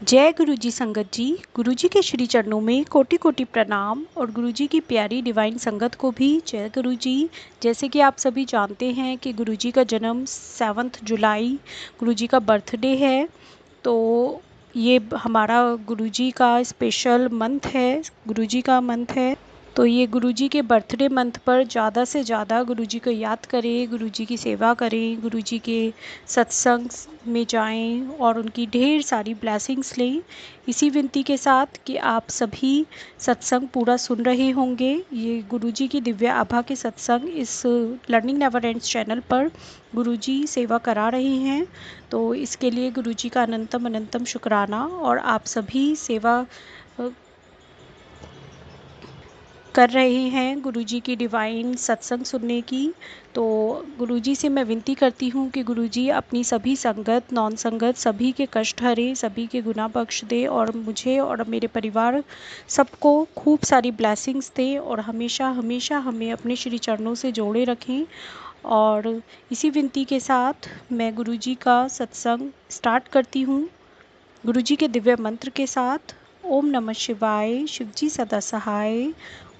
जय गुरु जी संगत जी। गुरु जी के श्री चरणों में कोटि कोटि प्रणाम और गुरु जी की प्यारी डिवाइन संगत को भी जय गुरु जी। जैसे कि आप सभी जानते हैं कि गुरु जी का जन्म 7 जुलाई गुरु जी का बर्थडे है। तो ये हमारा गुरु जी का स्पेशल मंथ है, गुरु जी का मंथ है। तो ये गुरु जी के बर्थडे मंथ पर ज़्यादा से ज़्यादा गुरु जी को याद करें, गुरु जी की सेवा करें, गुरु जी के सत्संग में जाएं और उनकी ढेर सारी ब्लेसिंग्स लें। इसी विनती के साथ कि आप सभी सत्संग पूरा सुन रहे होंगे। ये गुरु जी की दिव्य आभा के सत्संग इस लर्निंग नेवर एंड्स चैनल पर गुरु जी सेवा करा रहे हैं। तो इसके लिए गुरु जी का अनंतम अनंतम शुक्राना। और आप सभी सेवा कर रहे हैं गुरु जी की डिवाइन सत्संग सुनने की। तो गुरु जी से मैं विनती करती हूँ कि गुरु जी अपनी सभी संगत नॉन संगत सभी के कष्ट हरे, सभी के गुनाह बख्श दे और मुझे और मेरे परिवार सबको खूब सारी ब्लेसिंग्स दे और हमेशा हमेशा हमें अपने श्री चरणों से जोड़े रखें। और इसी विनती के साथ मैं गुरु जी का सत्संग स्टार्ट करती हूँ गुरु जी के दिव्य मंत्र के साथ। ओम नमः शिवाय, शिवजी सदा सहाय।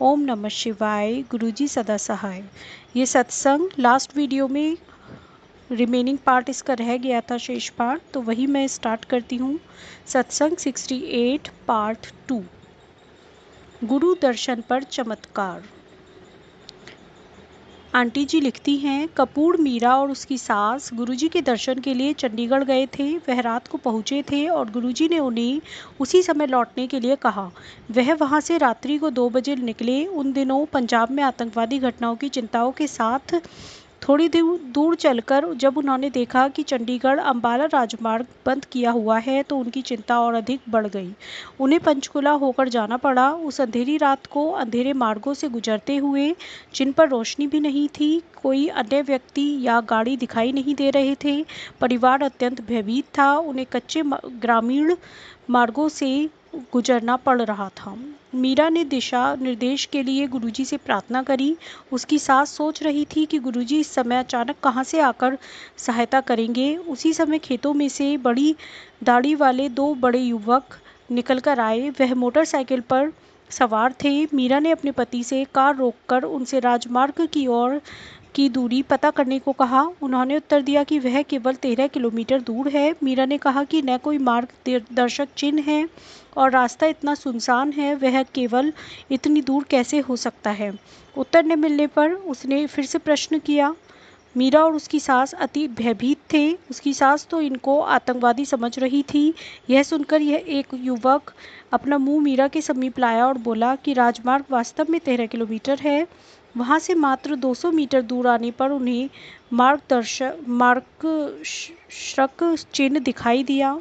ओम नमः शिवाय, गुरु जी सदा सहाय। ये सत्संग लास्ट वीडियो में रिमेनिंग पार्ट इसका रह गया था, शेष पार्ट, तो वही मैं स्टार्ट करती हूँ। सत्संग 68 पार्ट 2, गुरु दर्शन पर चमत्कार। आंटी जी लिखती हैं, कपूर मीरा और उसकी सास गुरुजी के दर्शन के लिए चंडीगढ़ गए थे। वह रात को पहुंचे थे और गुरुजी ने उन्हें उसी समय लौटने के लिए कहा। वह वहां से रात्रि को 2 बजे निकले। उन दिनों पंजाब में आतंकवादी घटनाओं की चिंताओं के साथ थोड़ी दूर चलकर जब उन्होंने देखा कि चंडीगढ़ अंबाला राजमार्ग बंद किया हुआ है तो उनकी चिंता और अधिक बढ़ गई। उन्हें पंचकुला होकर जाना पड़ा। उस अंधेरी रात को अंधेरे मार्गों से गुजरते हुए, जिन पर रोशनी भी नहीं थी, कोई अन्य व्यक्ति या गाड़ी दिखाई नहीं दे रहे थे। परिवार अत्यंत भयभीत था। उन्हें कच्चे ग्रामीण मार्गों से गुजरना पड़ रहा था। मीरा ने दिशा निर्देश के लिए गुरुजी से प्रार्थना करी। उसकी सास सोच रही थी कि गुरुजी इस समय अचानक कहाँ से आकर सहायता करेंगे। उसी समय खेतों में से बड़ी दाढ़ी वाले 2 बड़े युवक निकलकर आए। वह मोटरसाइकिल पर सवार थे। मीरा ने अपने पति से कार रोककर उनसे राजमार्ग की ओर की दूरी पता करने को कहा। उन्होंने उत्तर दिया कि वह केवल 13 किलोमीटर दूर है। मीरा ने कहा कि न कोई मार्गदर्शक चिन्ह है और रास्ता इतना सुनसान है, वह केवल इतनी दूर कैसे हो सकता है। उत्तर न मिलने पर उसने फिर से प्रश्न किया। मीरा और उसकी सास अति भयभीत थे। उसकी सास तो इनको आतंकवादी समझ रही थी। यह सुनकर यह एक युवक अपना मुंह मीरा के समीप लाया और बोला कि राजमार्ग वास्तव में 13 किलोमीटर है। वहां से मात्र 200 मीटर दूर आने पर उन्हें मार्गदर्शक चिन्ह दिखाई दिया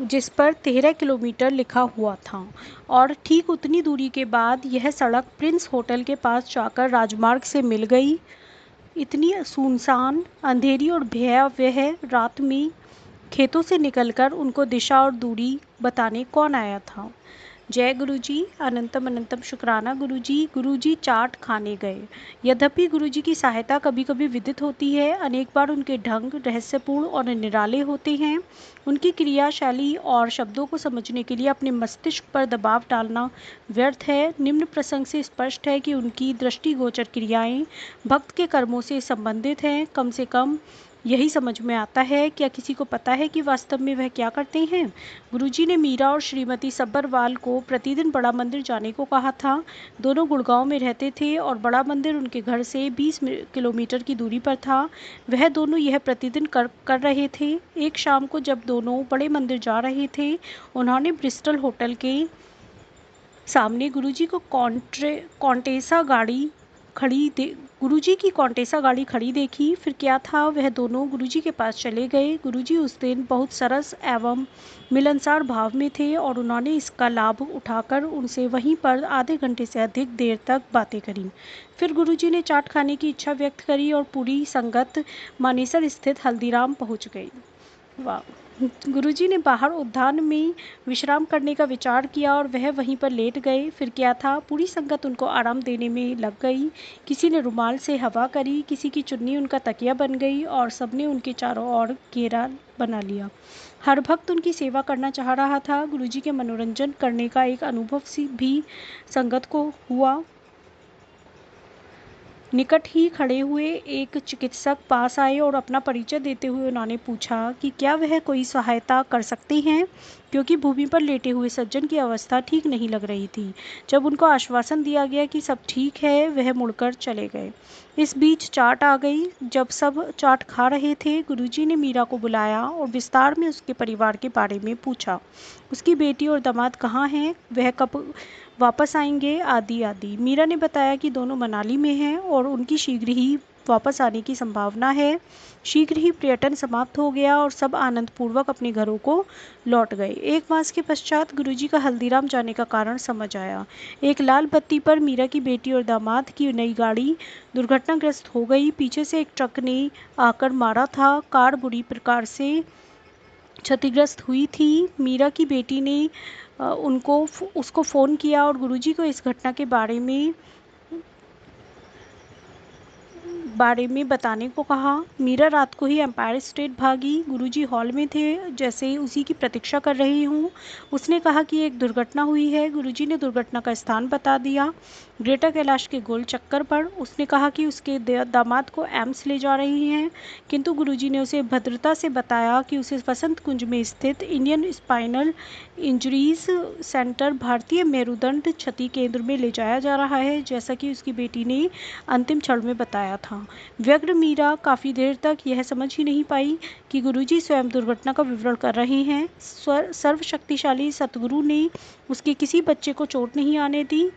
जिस पर 13 किलोमीटर लिखा हुआ था। और ठीक उतनी दूरी के बाद यह सड़क प्रिंस होटल के पास जाकर राजमार्ग से मिल गई। इतनी सुनसान, अंधेरी और भयावह रात में खेतों से निकलकर उनको दिशा और दूरी बताने कौन आया था। जय गुरुजी, अनंतम अनंतम शुक्राना गुरुजी। गुरुजी चाट खाने गए। यद्यपि गुरुजी की सहायता कभी कभी विदित होती है, अनेक बार उनके ढंग रहस्यपूर्ण और निराले होते हैं। उनकी क्रियाशैली और शब्दों को समझने के लिए अपने मस्तिष्क पर दबाव डालना व्यर्थ है। निम्न प्रसंग से स्पष्ट है कि उनकी दृष्टिगोचर क्रियाएं भक्त के कर्मों से संबंधित हैं। कम से कम यही समझ में आता है। क्या किसी को पता है कि वास्तव में वह क्या करते हैं? गुरुजी ने मीरा और श्रीमती सब्बरवाल को प्रतिदिन बड़ा मंदिर जाने को कहा था। दोनों गुड़गांव में रहते थे और बड़ा मंदिर उनके घर से 20 किलोमीटर की दूरी पर था। वह दोनों यह प्रतिदिन कर रहे थे। एक शाम को जब दोनों बड़े मंदिर जा रहे थे, उन्होंने ब्रिस्टल होटल के सामने गुरुजी की कॉन्टेसा गाड़ी खड़ी देखी। फिर क्या था, वह दोनों गुरुजी के पास चले गए। गुरुजी उस दिन बहुत सरस एवं मिलनसार भाव में थे और उन्होंने इसका लाभ उठाकर उनसे वहीं पर आधे घंटे से अधिक देर तक बातें करी। फिर गुरुजी ने चाट खाने की इच्छा व्यक्त करी और पूरी संगत मानेसर स्थित हल्दीराम पहुंच गई। वाह। गुरुजी ने बाहर उद्यान में विश्राम करने का विचार किया और वह वहीं पर लेट गए। फिर क्या था, पूरी संगत उनको आराम देने में लग गई। किसी ने रुमाल से हवा करी, किसी की चुन्नी उनका तकिया बन गई और सबने उनके चारों ओर घेरा बना लिया। हर भक्त उनकी सेवा करना चाह रहा था। गुरुजी के मनोरंजन करने का एक अनुभव भी संगत को हुआ। निकट ही खड़े हुए एक चिकित्सक पास आए और अपना परिचय देते हुए उन्होंने पूछा कि क्या वह कोई सहायता कर सकते हैं, क्योंकि भूमि पर लेटे हुए सज्जन की अवस्था ठीक नहीं लग रही थी। जब उनको आश्वासन दिया गया कि सब ठीक है, वह मुड़कर चले गए। इस बीच चाट आ गई। जब सब चाट खा रहे थे, गुरुजी ने मीरा को बुलाया और विस्तार में उसके परिवार के बारे में पूछा। उसकी बेटी और दामाद कहाँ हैं, वह कब वापस आएंगे, आदि आदि। मीरा ने बताया कि दोनों मनाली में हैं और उनकी शीघ्र ही वापस आने की संभावना है। शीघ्र ही पर्यटन समाप्त हो गया और सब आनंदपूर्वक अपने घरों को लौट गए। एक मास के पश्चात गुरुजी का हल्दीराम जाने का कारण समझ आया। एक लाल बत्ती पर मीरा की बेटी और दामाद की नई गाड़ी दुर्घटनाग्रस्त हो गई। पीछे से एक ट्रक ने आकर मारा था। कार बुरी प्रकार से क्षतिग्रस्त हुई थी। मीरा की बेटी ने उसको फ़ोन किया और गुरुजी को इस घटना के बारे में बताने को कहा। मीरा रात को ही एम्पायर स्टेट भागी। गुरुजी हॉल में थे, जैसे उसी की प्रतीक्षा कर रही हूँ। उसने कहा कि एक दुर्घटना हुई है। गुरुजी ने दुर्घटना का स्थान बता दिया, ग्रेटर कैलाश के गोल चक्कर पर। उसने कहा कि उसके दामाद को एम्स ले जा रही हैं, किंतु गुरुजी ने उसे भद्रता से बताया कि उसे वसंत कुंज में स्थित इंडियन स्पाइनल इंजरीज सेंटर, भारतीय मेरुदंड क्षति केंद्र में ले जाया जा रहा है, जैसा कि उसकी बेटी ने अंतिम क्षण में बताया था। व्यग्र मीरा काफ़ी देर तक यह समझ ही नहीं पाई कि गुरुजी स्वयं दुर्घटना का विवरण कर रहे हैं। सर्वशक्तिशाली सतगुरु ने उसके किसी बच्चे को चोट नहीं आने दी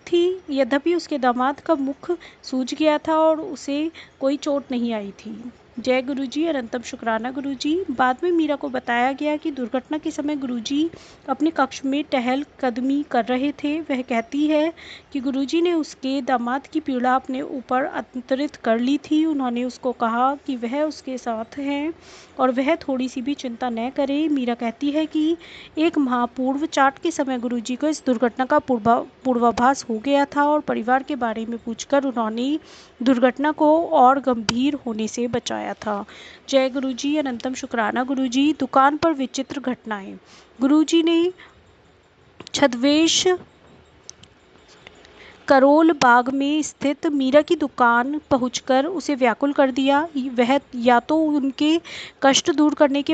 थी। यद्यपि उसके दामाद का मुख सूज गया था और उसे कोई चोट नहीं आई थी। जय गुरुजी, अनंतम शुक्राना गुरुजी। बाद में मीरा को बताया गया कि दुर्घटना के समय गुरुजी अपने कक्ष में टहल कदमी कर रहे थे। वह कहती है कि गुरुजी ने उसके दामाद की पीड़ा अपने ऊपर अंतरित कर ली थी। उन्होंने उसको कहा कि वह उसके साथ हैं और वह थोड़ी सी भी चिंता न करे। मीरा कहती है कि एक माह पूर्व चाट के समय गुरुजी को इस दुर्घटना का पूर्वाभास हो गया था और परिवार के बारे में पूछकर उन्होंने दुर्घटना को और गंभीर होने से बचाया था। जय गुरुजी, अनंतम शुक्राना गुरुजी। दुकान पर विचित्र घटनाएं। गुरुजी ने छद्मवेश करोल बाग में स्थित मीरा की दुकान पहुंचकर उसे व्याकुल कर दिया। वह या तो उनके कष्ट दूर करने के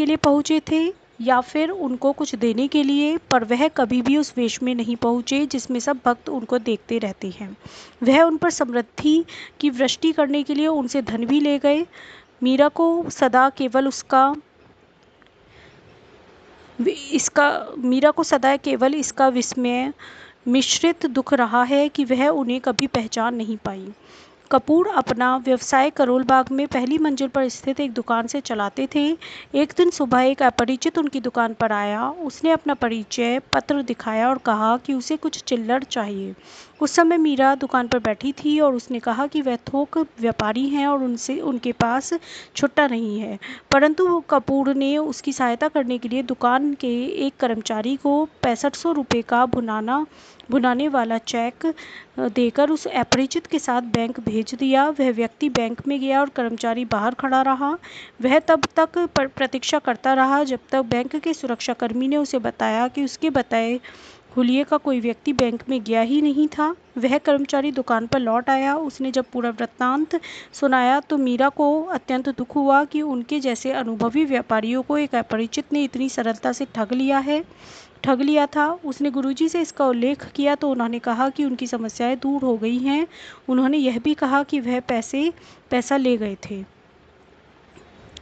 लिए पहुंचे थे या फिर उनको कुछ देने के लिए, पर वह कभी भी उस वेश में नहीं पहुंचे जिसमें सब भक्त उनको देखते रहते हैं। वह उन पर समृद्धि की वृष्टि करने के लिए उनसे धन भी ले गए। मीरा को सदा केवल इसका विस्मय मिश्रित दुख रहा है कि वह उन्हें कभी पहचान नहीं पाई। कपूर अपना व्यवसाय करोल बाग में पहली मंजिल पर स्थित एक दुकान से चलाते थे। एक दिन सुबह एक अपरिचित उनकी दुकान पर आया। उसने अपना परिचय पत्र दिखाया और कहा कि उसे कुछ चिल्लड़ चाहिए। उस समय मीरा दुकान पर बैठी थी और उसने कहा कि वह थोक व्यापारी हैं और उनके पास छुट्टा नहीं है, परंतु कपूर ने उसकी सहायता करने के लिए दुकान के एक कर्मचारी को 6500 रुपये का भुनाने वाला चेक देकर उस अपरिचित के साथ बैंक भेज दिया। वह व्यक्ति बैंक में गया और कर्मचारी बाहर खड़ा रहा। वह तब तक प्रतीक्षा करता रहा जब तक बैंक के सुरक्षाकर्मी ने उसे बताया कि उसके बताए हुलिये का कोई व्यक्ति बैंक में गया ही नहीं था। वह कर्मचारी दुकान पर लौट आया। उसने जब पूरा वृत्तांत सुनाया तो मीरा को अत्यंत दुख हुआ कि उनके जैसे अनुभवी व्यापारियों को एक अपरिचित ने इतनी सरलता से ठग लिया था। उसने गुरुजी से इसका उल्लेख किया तो उन्होंने कहा कि उनकी समस्याएं दूर हो गई हैं। उन्होंने यह भी कहा कि वह पैसा ले गए थे।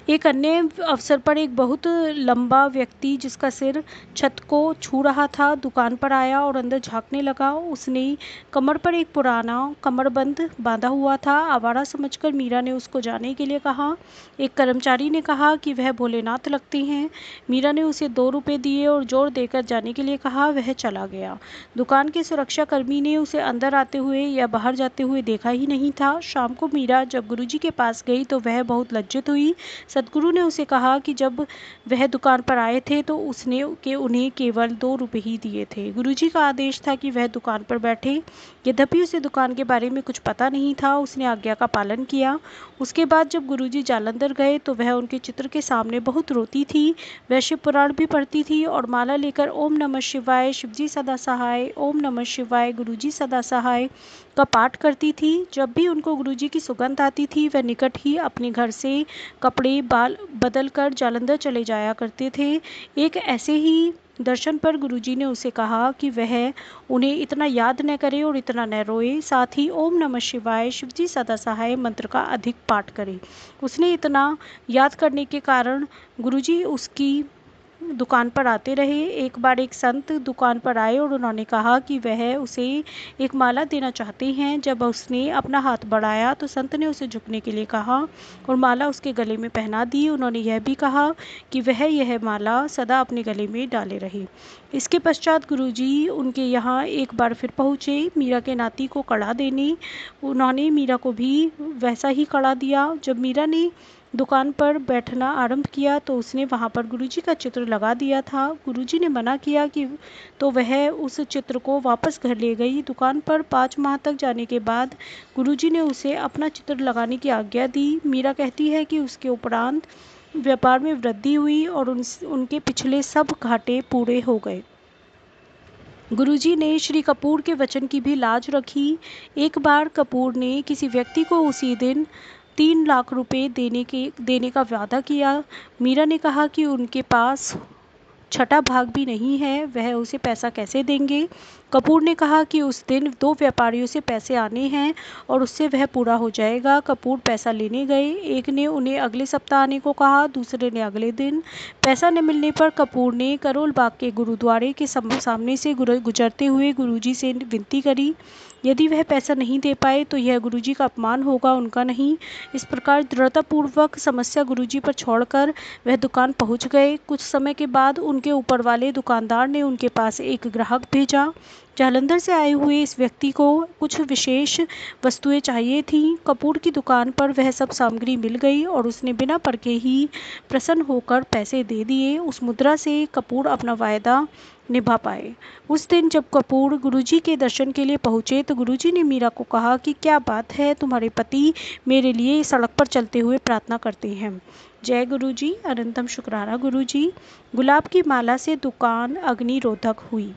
एक अन्य अवसर पर एक बहुत लंबा व्यक्ति जिसका सिर छत को छू रहा था दुकान पर आया और अंदर झांकने लगा। उसने कमर पर एक पुराना कमरबंद बांधा हुआ था। आवारा समझकर मीरा ने उसको जाने के लिए कहा। एक कर्मचारी ने कहा कि वह भोलेनाथ लगते हैं। मीरा ने उसे 2 रुपये दिए और जोर देकर जाने के लिए कहा। वह चला गया। दुकान के सुरक्षाकर्मी ने उसे अंदर आते हुए या बाहर जाते हुए देखा ही नहीं था। शाम को मीरा जब गुरुजी के पास गई तो वह बहुत लज्जित हुई। सदगुरु ने उसे कहा कि जब वह दुकान पर आए थे तो उसने उन्हें केवल 2 रुपए ही दिए थे। गुरुजी का आदेश था कि वह दुकान पर बैठे। यद्यपि उसे दुकान के बारे में कुछ पता नहीं था, उसने आज्ञा का पालन किया। उसके बाद जब गुरुजी जालंधर गए तो वह उनके चित्र के सामने बहुत रोती थी। वह शिव पुराण भी पढ़ती थी और माला लेकर ओम नमः शिवाय, शिवजी सदा सहाय, ओम नमः शिवाय, गुरुजी सदा सहाय का पाठ करती थी। जब भी उनको गुरुजी की सुगंध आती थी वह निकट ही अपने घर से कपड़े बदल कर जालंधर चले जाया करते थे। एक ऐसे ही दर्शन पर गुरुजी ने उसे कहा कि वह उन्हें इतना याद न करे और इतना न रोए, साथ ही ओम नमः शिवाय, शिवजी सदा सहाय मंत्र का अधिक पाठ करे। उसने इतना याद करने के कारण गुरुजी उसकी दुकान पर आते रहे। एक बार एक संत दुकान पर आए और उन्होंने कहा कि वह उसे एक माला देना चाहते हैं। जब उसने अपना हाथ बढ़ाया तो संत ने उसे झुकने के लिए कहा और माला उसके गले में पहना दी। उन्होंने यह भी कहा कि वह यह माला सदा अपने गले में डाले रहे। इसके पश्चात गुरुजी उनके यहाँ एक बार फिर पहुँचे मीरा के नाती को कड़ा देने। उन्होंने मीरा को भी वैसा ही कड़ा दिया। जब मीरा ने दुकान पर बैठना आरंभ किया तो उसने वहां पर गुरुजी का चित्र लगा दिया था। गुरुजी ने मना किया कि तो वह उस चित्र को वापस घर ले गई। दुकान पर 5 माह तक जाने के बाद गुरुजी ने उसे अपना चित्र लगाने की आज्ञा दी। मीरा कहती है कि उसके उपरांत व्यापार में वृद्धि हुई और उनके पिछले सब घाटे पूरे हो गए। गुरुजी ने श्री कपूर के वचन की भी लाज रखी। एक बार कपूर ने किसी व्यक्ति को उसी दिन 3 लाख रुपए देने का वादा किया। मीरा ने कहा कि उनके पास छठा भाग भी नहीं है, वह उसे पैसा कैसे देंगे। कपूर ने कहा कि उस दिन 2 व्यापारियों से पैसे आने हैं और उससे वह पूरा हो जाएगा। कपूर पैसा लेने गए। एक ने उन्हें अगले सप्ताह आने को कहा, दूसरे ने अगले दिन। पैसा न मिलने पर कपूर ने करोल बाग के गुरुद्वारे के सामने से गुजरते हुए गुरुजी से विनती करी। यदि वह पैसा नहीं दे पाए तो यह गुरुजी का अपमान होगा, उनका नहीं। इस प्रकार दृढ़तापूर्वक समस्या गुरुजी पर छोड़कर वह दुकान पहुंच गए। कुछ समय के बाद उनके ऊपर वाले दुकानदार ने उनके पास एक ग्राहक भेजा। जालंधर से आए हुए इस व्यक्ति को कुछ विशेष वस्तुएं चाहिए थीं। कपूर की दुकान पर वह सब सामग्री मिल गई और उसने बिना परखे ही प्रसन्न होकर पैसे दे दिए। उस मुद्रा से कपूर अपना वायदा निभा पाए। उस दिन जब कपूर गुरुजी के दर्शन के लिए पहुंचे तो गुरुजी ने मीरा को कहा कि क्या बात है, तुम्हारे पति मेरे लिए सड़क पर चलते हुए प्रार्थना करते हैं। जय गुरुजी, अनंतम शुक्राना गुरुजी। गुलाब की माला से दुकान अग्निरोधक हुई।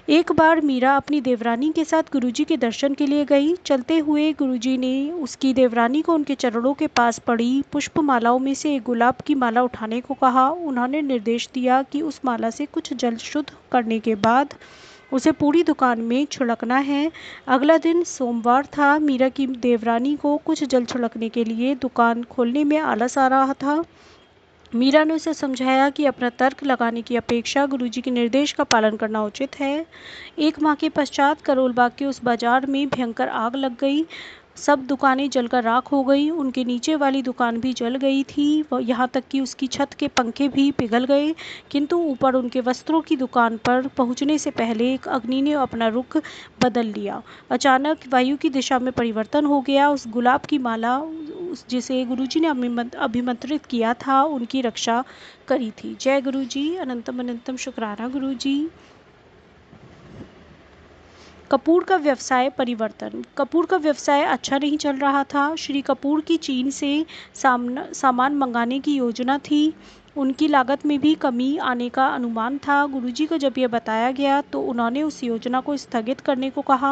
एक बार मीरा अपनी देवरानी के साथ गुरुजी के दर्शन के लिए गई। चलते हुए गुरुजी ने उसकी देवरानी को उनके चरणों के पास पड़ी पुष्प मालाओं में से एक गुलाब की माला उठाने को कहा। उन्होंने निर्देश दिया कि उस माला से कुछ जल शुद्ध करने के बाद उसे पूरी दुकान में छिड़कना है। अगला दिन सोमवार था। मीरा की देवरानी को कुछ जल छिड़कने के लिए दुकान खोलने में आलस आ रहा था। मीरा ने उसे समझाया कि अपना तर्क लगाने की अपेक्षा गुरुजी के निर्देश का पालन करना उचित है। 1 माह के पश्चात करोल बाग के उस बाजार में भयंकर आग लग गई। सब दुकानें जलकर राख हो गई। उनके नीचे वाली दुकान भी जल गई थी, यहाँ तक कि उसकी छत के पंखे भी पिघल गए। किंतु ऊपर उनके वस्त्रों की दुकान पर पहुंचने से पहले एक अग्नि ने अपना रुख बदल लिया। अचानक वायु की दिशा में परिवर्तन हो गया। उस गुलाब की माला जिसे गुरुजी ने अभिमंत्रित किया था उनकी रक्षा करी थी। जय गुरुजी, अनंतम अनंतम शुक्राना गुरुजी। कपूर का व्यवसाय परिवर्तन। कपूर का व्यवसाय अच्छा नहीं चल रहा था। श्री कपूर की चीन से सामान मंगाने की योजना थी। उनकी लागत में भी कमी आने का अनुमान था। गुरुजी को जब यह बताया गया तो उन्होंने उस योजना को स्थगित करने को कहा।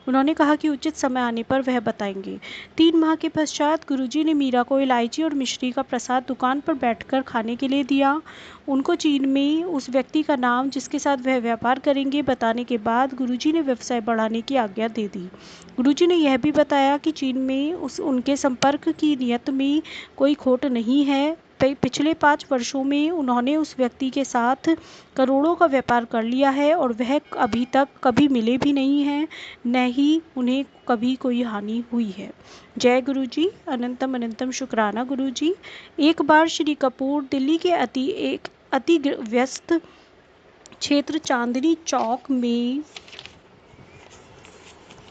उन्होंने कहा कि उचित समय आने पर वह बताएंगे। 3 माह के पश्चात गुरुजी ने मीरा को इलायची और मिश्री का प्रसाद दुकान पर बैठकर खाने के लिए दिया। उनको चीन में उस व्यक्ति का नाम जिसके साथ वह व्यापार करेंगे बताने के बाद गुरुजी ने व्यवसाय बढ़ाने की आज्ञा दे दी। गुरुजी ने यह भी बताया कि चीन में उनके संपर्क की नियत में कोई खोट नहीं है। पिछले 5 वर्षों में उन्होंने उस व्यक्ति के साथ करोड़ों का व्यापार कर लिया है और वह अभी तक कभी मिले भी नहीं हैं, न ही उन्हें कभी कोई हानि हुई है। जय गुरुजी, अनंतम अनंतम शुक्राना गुरुजी। एक बार श्री कपूर दिल्ली के अति व्यस्त क्षेत्र चांदनी चौक में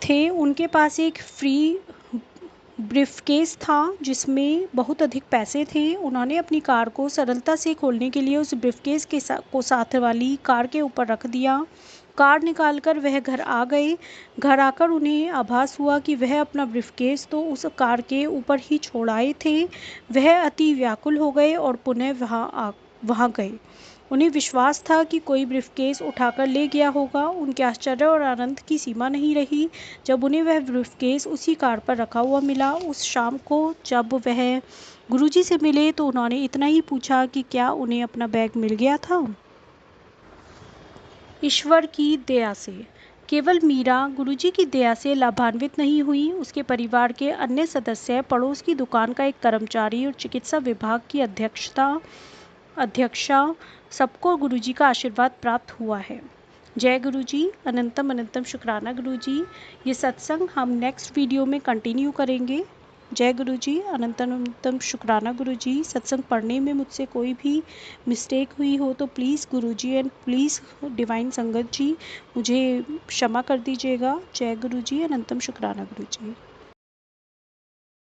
थे। उनके पास एक ब्रीफकेस था जिसमें बहुत अधिक पैसे थे। उन्होंने अपनी कार को सरलता से खोलने के लिए उस ब्रीफकेस को साथ वाली कार के ऊपर रख दिया। कार निकालकर वह घर आ गए। घर आकर उन्हें आभास हुआ कि वह अपना ब्रीफकेस तो उस कार के ऊपर ही छोड़ आए थे। वह अति व्याकुल हो गए और पुनः वहाँ गए। उन्हें विश्वास था कि कोई ब्रीफकेस उठाकर ले गया होगा। उनके आश्चर्य और आनंद की सीमा नहीं रही जब उन्हें वह ब्रीफकेस उसी कार पर रखा हुआ मिला। उस शाम को जब वह गुरुजी से मिले तो उन्होंने इतना ही पूछा कि क्या उन्हें अपना बैग मिल गया था। ईश्वर की दया से। केवल मीरा गुरुजी की दया से लाभान्वित नहीं हुई, उसके परिवार के अन्य सदस्य, पड़ोस की दुकान का एक कर्मचारी और चिकित्सा विभाग की अध्यक्षा सबको गुरुजी का आशीर्वाद प्राप्त हुआ है। जय गुरुजी, अनंतम अनंतम शुक्राना गुरुजी। ये सत्संग हम नेक्स्ट वीडियो में कंटिन्यू करेंगे। जय गुरुजी, अनंतम अनंतम शुक्राना गुरुजी। सत्संग पढ़ने में मुझसे कोई भी मिस्टेक हुई हो तो please Guruji and please divine संगत जी मुझे क्षमा कर दीजिएगा। जय गुरुजी, अनंतम शुक्राना गुरुजी।